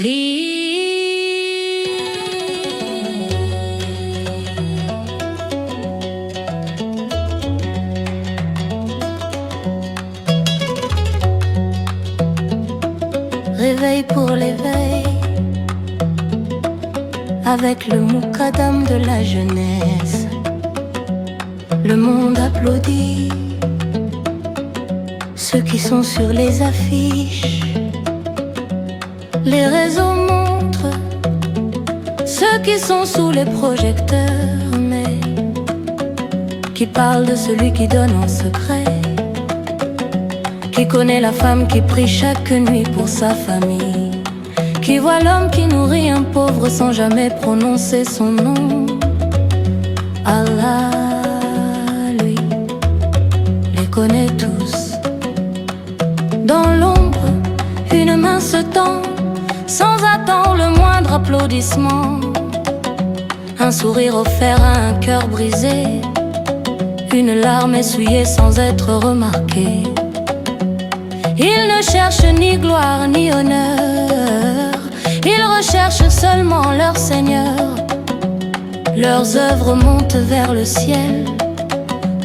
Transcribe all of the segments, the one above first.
Réveil pour l'éveil, avec le moukadam de la jeunesse. Le monde applaudit ceux qui sont sur les affiches. Les réseaux montrent ceux qui sont sous les projecteurs, mais qui parlent de celui qui donne en secret, qui connaît la femme qui prie chaque nuit pour sa famille, qui voit l'homme qui nourrit un pauvre sans jamais prononcer son nom. Allah, lui, les connaît tous. Dans l'ombre, une main se tend sans attendre le moindre applaudissement. Un sourire offert à un cœur brisé, une larme essuyée sans être remarquée. Ils ne cherchent ni gloire ni honneur, ils recherchent seulement leur Seigneur. Leurs œuvres montent vers le ciel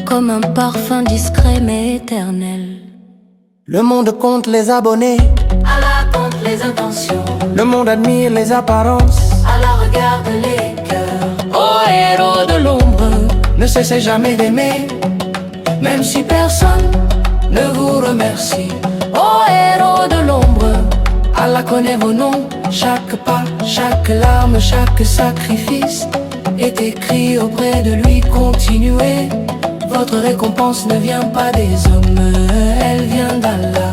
comme un parfum discret mais éternel. Le monde compte les abonnés, Allah compte les intentions. le monde admire les apparences. Allah regarde les cœurs. Ô héros de l'ombre, Ne cessez jamais d'aimer, même si personne ne vous remercie. Ô héros de l'ombre, Allah connaît vos noms. Chaque pas, chaque larme, chaque sacrifice est écrit auprès de lui. Continuez, votre récompense ne vient pas des hommes, elle vient d'Allah.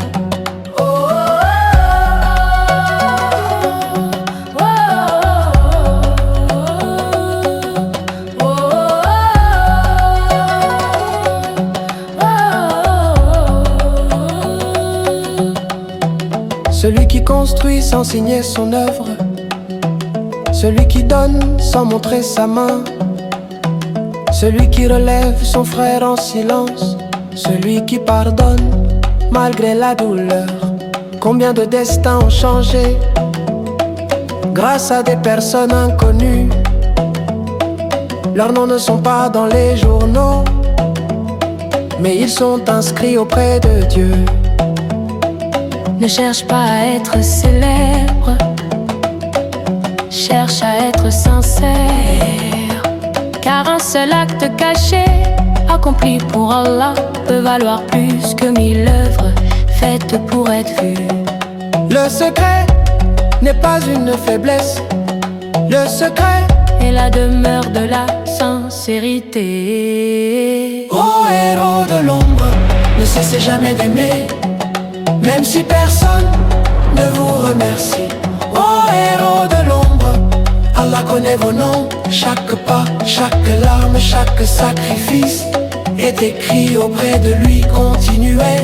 Celui qui construit sans signer son œuvre, celui qui donne sans montrer sa main, celui qui relève son frère en silence, celui qui pardonne malgré la douleur. Combien de destins ont changé grâce à des personnes inconnues. Leurs noms ne sont pas dans les journaux, mais ils sont inscrits auprès de Dieu. ne cherche pas à être célèbre, cherche à être sincère. Car un seul acte caché, accompli pour Allah, peut valoir plus que 1000 œuvres faites pour être vues. Le secret n'est pas une faiblesse, le secret est la demeure de la sincérité. Ô héros de l'ombre, ne cessez jamais d'aimer, même si personne ne vous remercie. Ô héros de l'ombre, Allah connaît vos noms. Chaque pas, chaque larme, chaque sacrifice est écrit auprès de lui. Continuez,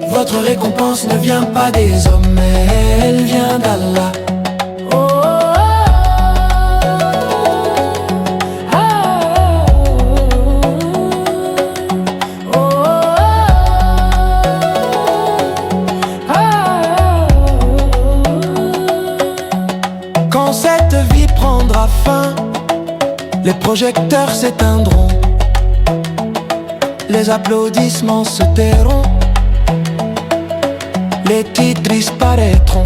votre récompense ne vient pas des hommes, mais elle vient d'Allah. Quand cette vie prendra fin, les projecteurs s'éteindront, les applaudissements se tairont, les titres disparaîtront.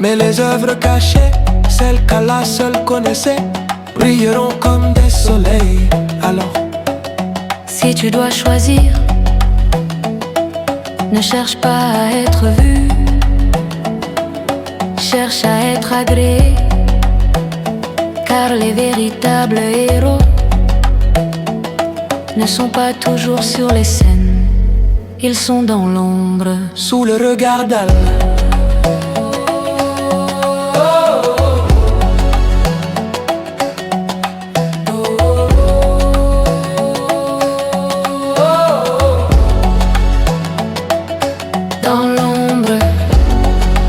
Mais les œuvres cachées, celles qu'Allah seul connaissait, brilleront comme des soleils. Alors, si tu dois choisir, ne cherche pas à être vu, cherche à être agréé. Car les véritables héros ne sont pas toujours sur les scènes, ils sont dans l'ombre, sous le regard d'Allah. dans l'ombre.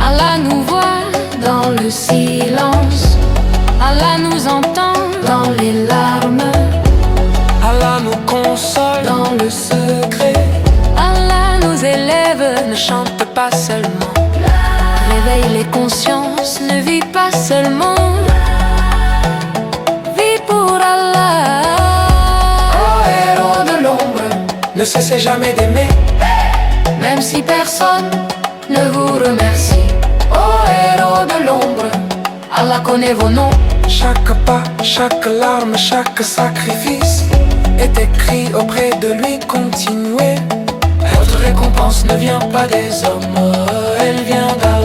Allah nous voit dans le silence, Allah nous entend dans les larmes, Allah nous console dans le secret. Allah nous élève, ne chante pas seulement. réveille et conscience, ne vis pas seulement, vis pour Allah. Oh héros de l'ombre, ne cessez jamais d'aimer, Même si personne ne vous remercie. Oh héros de l'ombre, Allah connaît vos noms. chaque pas, chaque larme, chaque sacrifice est écrit auprès de lui, continuez. Votre récompense ne vient pas des hommes, elle vient d'Allah.